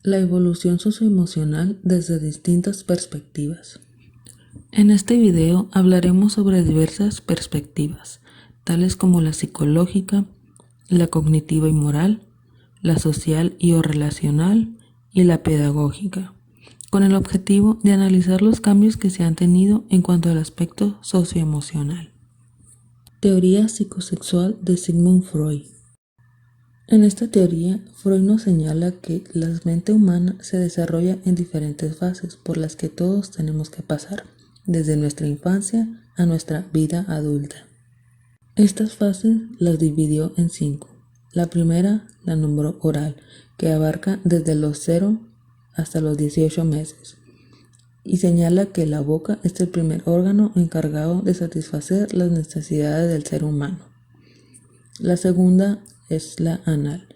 La evolución socioemocional desde distintas perspectivas. En este video hablaremos sobre diversas perspectivas, tales como la psicológica, la cognitiva y moral, la social y o relacional y la pedagógica, con el objetivo de analizar los cambios que se han tenido en cuanto al aspecto socioemocional. Teoría psicosexual de Sigmund Freud. En esta teoría, Freud nos señala que la mente humana se desarrolla en diferentes fases por las que todos tenemos que pasar, desde nuestra infancia a nuestra vida adulta. Estas fases las dividió en 5. La primera la nombró oral, que abarca desde los 0 hasta los 18 meses, y señala que la boca es el primer órgano encargado de satisfacer las necesidades del ser humano. La segunda es la anal,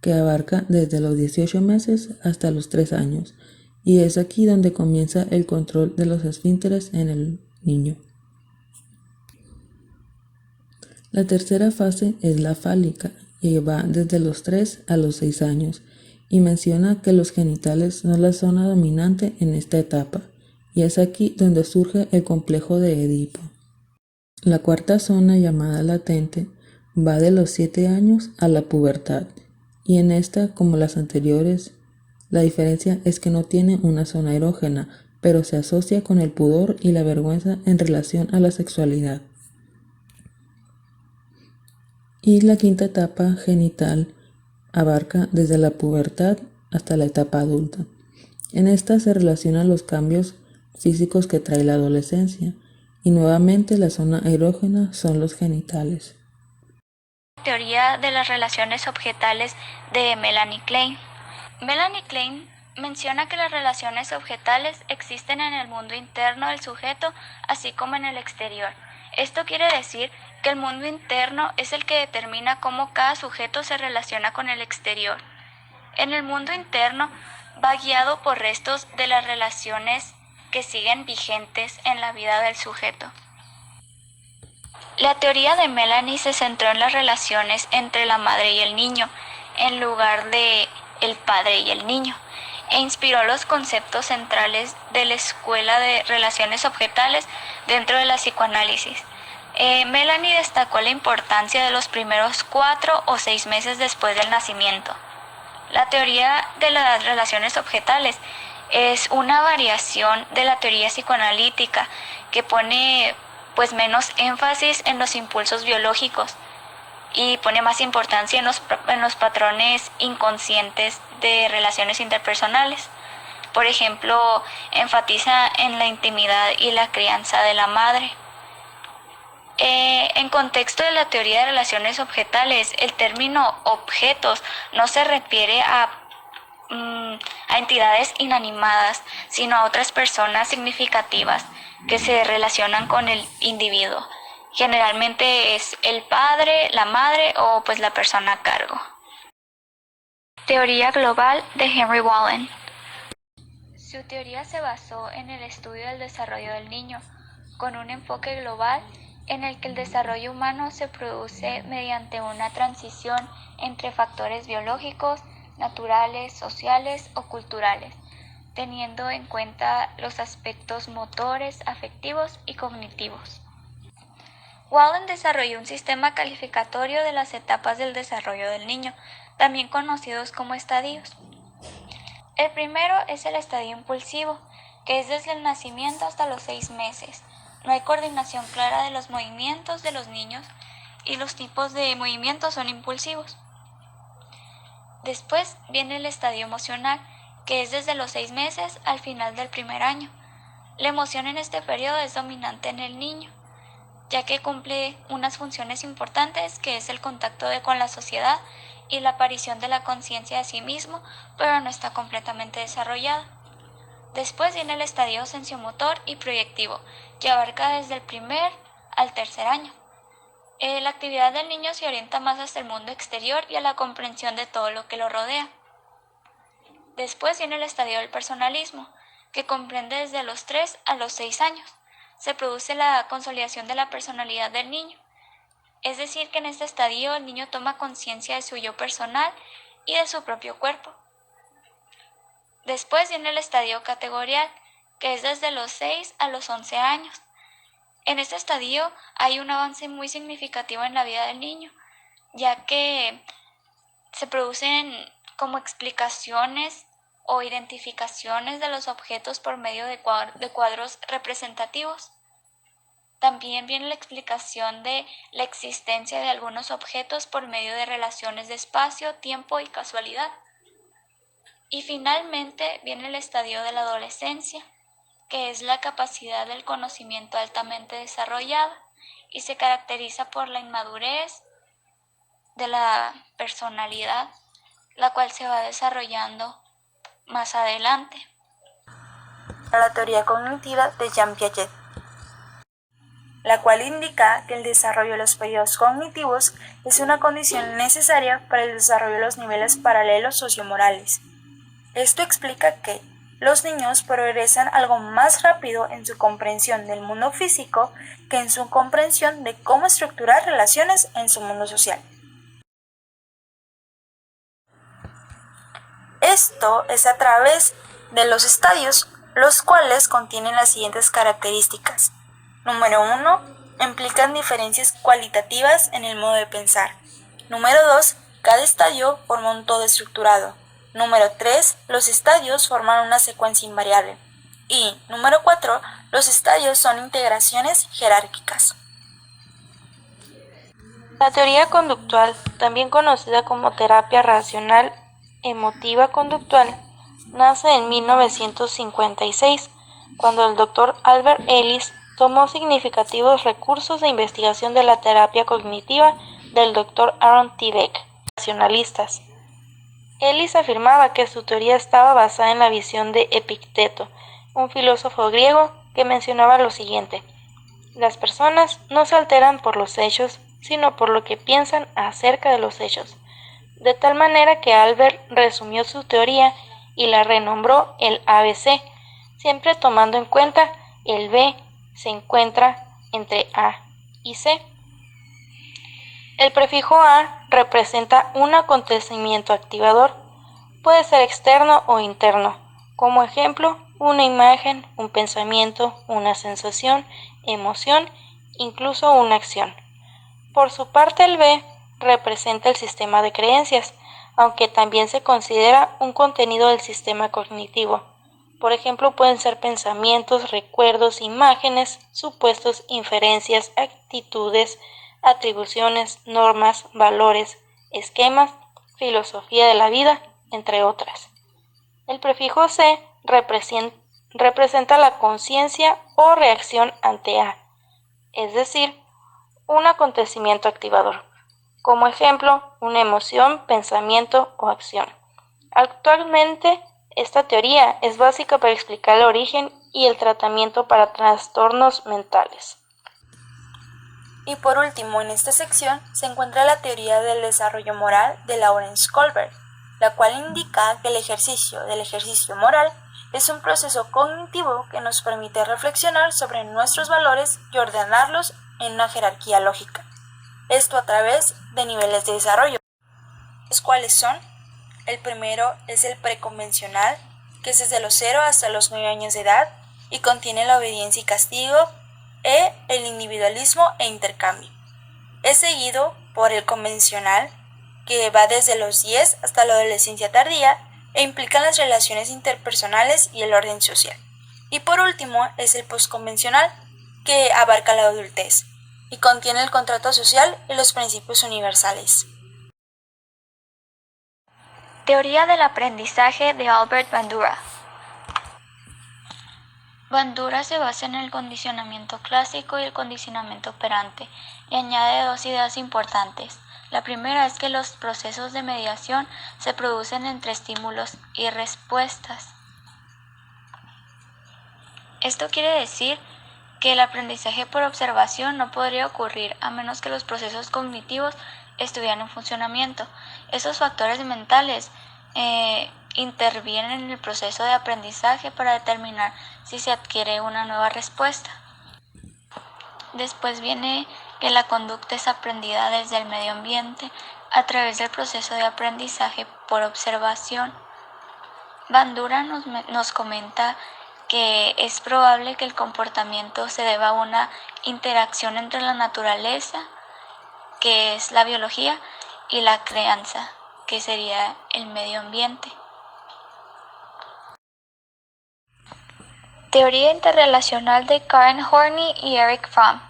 que abarca desde los 18 meses hasta los 3 años, y es aquí donde comienza el control de los esfínteres en el niño. La tercera fase es la fálica, que va desde los 3 a los 6 años, y menciona que los genitales son la zona dominante en esta etapa, y es aquí donde surge el complejo de Edipo. La cuarta zona, llamada latente, va de los 7 años a la pubertad, y en esta, como las anteriores, la diferencia es que no tiene una zona erógena, pero se asocia con el pudor y la vergüenza en relación a la sexualidad. Y la quinta etapa, genital, abarca desde la pubertad hasta la etapa adulta. En esta se relacionan los cambios físicos que trae la adolescencia, y nuevamente la zona erógena son los genitales. Teoría de las relaciones objetales de Melanie Klein. Melanie Klein menciona que las relaciones objetales existen en el mundo interno del sujeto, así como en el exterior. Esto quiere decir que el mundo interno es el que determina cómo cada sujeto se relaciona con el exterior. En el mundo interno va guiado por restos de las relaciones que siguen vigentes en la vida del sujeto. La teoría de Melanie se centró en las relaciones entre la madre y el niño, en lugar de el padre y el niño, e inspiró los conceptos centrales de la escuela de relaciones objetales dentro de la psicoanálisis. Melanie destacó la importancia de los primeros 4 o 6 meses después del nacimiento. La teoría de las relaciones objetales es una variación de la teoría psicoanalítica que pone menos énfasis en los impulsos biológicos y pone más importancia en los patrones inconscientes de relaciones interpersonales. Por ejemplo, enfatiza en la intimidad y la crianza de la madre. En contexto de la teoría de relaciones objetales, el término objetos no se refiere a entidades inanimadas, sino a otras personas significativas que se relacionan con el individuo. Generalmente es el padre, la madre o la persona a cargo. Teoría global de Henry Wallen. Su teoría se basó en el estudio del desarrollo del niño, con un enfoque global en el que el desarrollo humano se produce mediante una transición entre factores biológicos, naturales, sociales o culturales, teniendo en cuenta los aspectos motores, afectivos y cognitivos. Wallen desarrolló un sistema calificatorio de las etapas del desarrollo del niño, también conocidos como estadios. El primero es el estadio impulsivo, que es desde el nacimiento hasta los 6 meses. No hay coordinación clara de los movimientos de los niños y los tipos de movimientos son impulsivos. Después viene el estadio emocional, que es desde los 6 meses al final del primer año. La emoción en este periodo es dominante en el niño, ya que cumple unas funciones importantes, que es el contacto con la sociedad y la aparición de la conciencia de sí mismo, pero no está completamente desarrollada. Después viene el estadio sensomotor y proyectivo, que abarca desde el primer al tercer año. La actividad del niño se orienta más hacia el mundo exterior y a la comprensión de todo lo que lo rodea. Después viene el estadio del personalismo, que comprende desde los 3 a los 6 años. Se produce la consolidación de la personalidad del niño. Es decir, que en este estadio el niño toma conciencia de su yo personal y de su propio cuerpo. Después viene el estadio categorial, que es desde los 6 a los 11 años. En este estadio hay un avance muy significativo en la vida del niño, ya que se producen como explicaciones o identificaciones de los objetos por medio de cuadros representativos. También viene la explicación de la existencia de algunos objetos por medio de relaciones de espacio, tiempo y casualidad. Y finalmente viene el estadio de la adolescencia, que es la capacidad del conocimiento altamente desarrollada y se caracteriza por la inmadurez de la personalidad, la cual se va desarrollando más adelante. La teoría cognitiva de Jean Piaget, la cual indica que el desarrollo de los periodos cognitivos es una condición necesaria para el desarrollo de los niveles paralelos sociomorales. Esto explica que los niños progresan algo más rápido en su comprensión del mundo físico que en su comprensión de cómo estructurar relaciones en su mundo social. Esto es a través de los estadios, los cuales contienen las siguientes características. Número 1. Implican diferencias cualitativas en el modo de pensar. Número 2. Cada estadio forma un todo estructurado. Número 3. Los estadios forman una secuencia invariable. Y número 4. Los estadios son integraciones jerárquicas. La teoría conductual, también conocida como terapia racional emotiva conductual, nace en 1956, cuando el Dr. Albert Ellis tomó significativos recursos de investigación de la terapia cognitiva del Dr. Aaron T. Beck, racionalistas. Ellis afirmaba que su teoría estaba basada en la visión de Epicteto, un filósofo griego que mencionaba lo siguiente: las personas no se alteran por los hechos, sino por lo que piensan acerca de los hechos. De tal manera que Albert resumió su teoría y la renombró el ABC, siempre tomando en cuenta el B se encuentra entre A y C. El prefijo A representa un acontecimiento activador, puede ser externo o interno, como ejemplo, una imagen, un pensamiento, una sensación, emoción, incluso una acción. Por su parte, el B representa el sistema de creencias, aunque también se considera un contenido del sistema cognitivo. Por ejemplo, pueden ser pensamientos, recuerdos, imágenes, supuestos, inferencias, actitudes, atribuciones, normas, valores, esquemas, filosofía de la vida, entre otras. El prefijo C representa la conciencia o reacción ante A, es decir, un acontecimiento activador. Como ejemplo, una emoción, pensamiento o acción. Actualmente, esta teoría es básica para explicar el origen y el tratamiento para trastornos mentales. Y por último, en esta sección se encuentra la teoría del desarrollo moral de Lawrence Kohlberg, la cual indica que el ejercicio del ejercicio moral es un proceso cognitivo que nos permite reflexionar sobre nuestros valores y ordenarlos en una jerarquía lógica. Esto a través de niveles de desarrollo, los cuales son: el primero es el preconvencional, que es desde los 0 hasta los 9 años de edad y contiene la obediencia y castigo, el individualismo e intercambio. Es seguido por el convencional, que va desde los 10 hasta la adolescencia tardía e implica las relaciones interpersonales y el orden social. Y por último es el postconvencional, que abarca la adultez y contiene el contrato social y los principios universales. Teoría del aprendizaje de Albert Bandura. Bandura se basa en el condicionamiento clásico y el condicionamiento operante y añade dos ideas importantes. La primera es que los procesos de mediación se producen entre estímulos y respuestas. Esto quiere decir que el aprendizaje por observación no podría ocurrir a menos que los procesos cognitivos estuvieran en funcionamiento. Esos factores mentales intervienen en el proceso de aprendizaje para determinar si se adquiere una nueva respuesta. Después viene que la conducta es aprendida desde el medio ambiente a través del proceso de aprendizaje por observación. Bandura nos comenta que es probable que el comportamiento se deba a una interacción entre la naturaleza, que es la biología, y la crianza, que sería el medio ambiente. Teoría interrelacional de Karen Horney y Eric Fromm.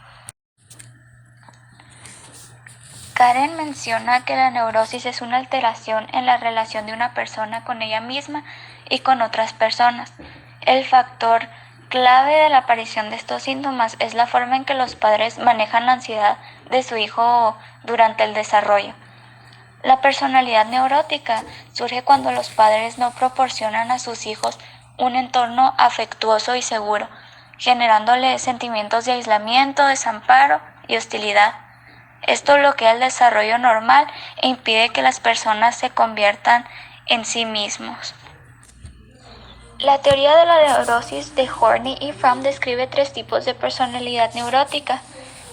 Karen menciona que la neurosis es una alteración en la relación de una persona con ella misma y con otras personas. El factor clave de la aparición de estos síntomas es la forma en que los padres manejan la ansiedad de su hijo durante el desarrollo. La personalidad neurótica surge cuando los padres no proporcionan a sus hijos un entorno afectuoso y seguro, generándoles sentimientos de aislamiento, desamparo y hostilidad. Esto bloquea el desarrollo normal e impide que las personas se conviertan en sí mismos. La teoría de la neurosis de Horney y Fromm describe 3 tipos de personalidad neurótica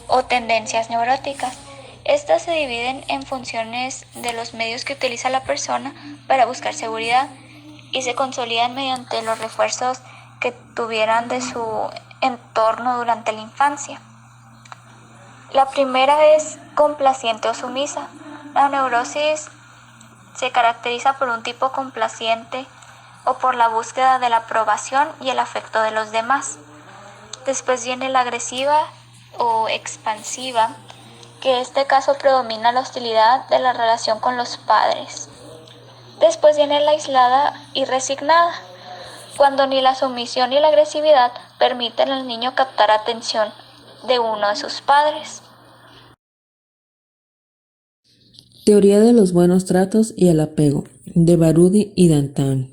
o tendencias neuróticas. Estas se dividen en funciones de los medios que utiliza la persona para buscar seguridad y se consolidan mediante los refuerzos que tuvieran de su entorno durante la infancia. La primera es complaciente o sumisa. La neurosis se caracteriza por un tipo complaciente o por la búsqueda de la aprobación y el afecto de los demás. Después viene la agresiva o expansiva, que en este caso predomina la hostilidad de la relación con los padres. Después viene la aislada y resignada, cuando ni la sumisión ni la agresividad permiten al niño captar atención de uno de sus padres. Teoría de los buenos tratos y el apego, de Baroudi y Danton.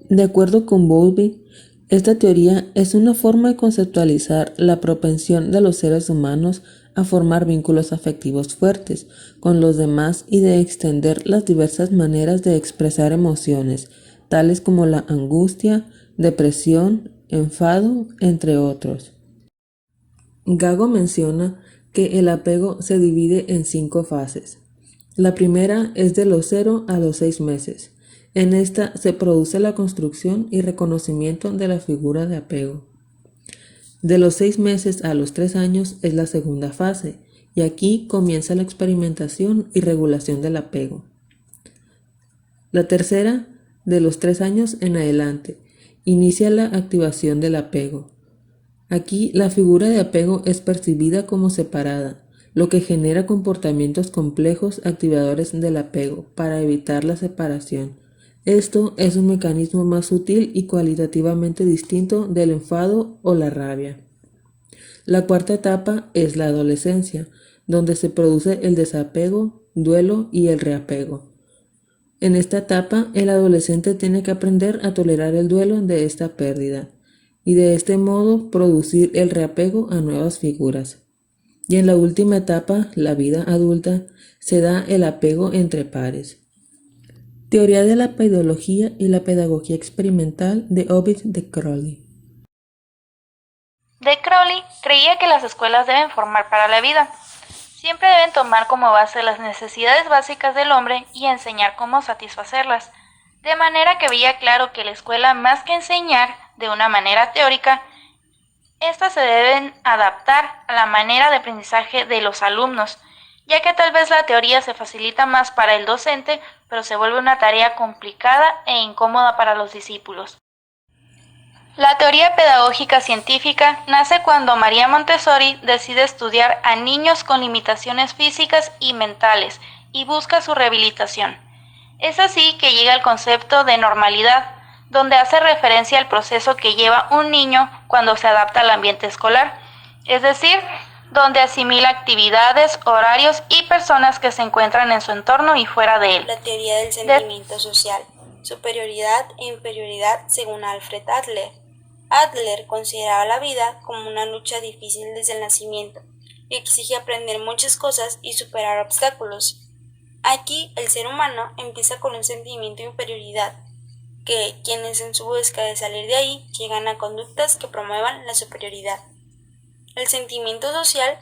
De acuerdo con Bowlby, esta teoría es una forma de conceptualizar la propensión de los seres humanos a formar vínculos afectivos fuertes con los demás y de extender las diversas maneras de expresar emociones, tales como la angustia, depresión, enfado, entre otros. Gago menciona que el apego se divide en 5 fases. La primera es de los 0 a los 6 meses. En esta se produce la construcción y reconocimiento de la figura de apego. De los 6 meses a los 3 años es la segunda fase, y aquí comienza la experimentación y regulación del apego. La tercera, de los 3 años en adelante, inicia la activación del apego. Aquí la figura de apego es percibida como separada, lo que genera comportamientos complejos activadores del apego para evitar la separación. Esto es un mecanismo más sutil y cualitativamente distinto del enfado o la rabia. La cuarta etapa es la adolescencia, donde se produce el desapego, duelo y el reapego. En esta etapa, el adolescente tiene que aprender a tolerar el duelo de esta pérdida y de este modo producir el reapego a nuevas figuras. Y en la última etapa, la vida adulta, se da el apego entre pares. Teoría de la pedagogía y la pedagogía experimental de Ovid de Crowley. De Crowley creía que las escuelas deben formar para la vida. Siempre deben tomar como base las necesidades básicas del hombre y enseñar cómo satisfacerlas. De manera que veía claro que la escuela, más que enseñar de una manera teórica, estas se deben adaptar a la manera de aprendizaje de los alumnos, ya que tal vez la teoría se facilita más para el docente, pero se vuelve una tarea complicada e incómoda para los discípulos. La teoría pedagógica científica nace cuando María Montessori decide estudiar a niños con limitaciones físicas y mentales y busca su rehabilitación. Es así que llega el concepto de normalidad, donde hace referencia al proceso que lleva un niño cuando se adapta al ambiente escolar, es decir, donde asimila actividades, horarios y personas que se encuentran en su entorno y fuera de él. La teoría del sentimiento social, superioridad e inferioridad según Alfred Adler. Adler consideraba la vida como una lucha difícil desde el nacimiento y exige aprender muchas cosas y superar obstáculos. Aquí el ser humano empieza con un sentimiento de inferioridad, que quienes en su búsqueda de salir de ahí llegan a conductas que promuevan la superioridad. El sentimiento social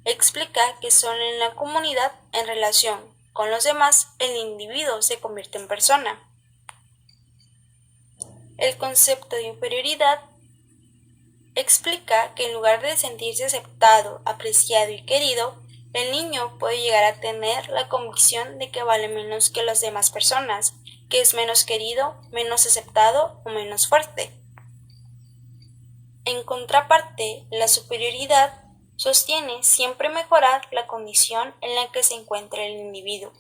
explica que solo en la comunidad, en relación con los demás, el individuo se convierte en persona. El concepto de inferioridad explica que en lugar de sentirse aceptado, apreciado y querido, el niño puede llegar a tener la convicción de que vale menos que las demás personas, que es menos querido, menos aceptado o menos fuerte. En contraparte, la superioridad sostiene siempre mejorar la condición en la que se encuentra el individuo,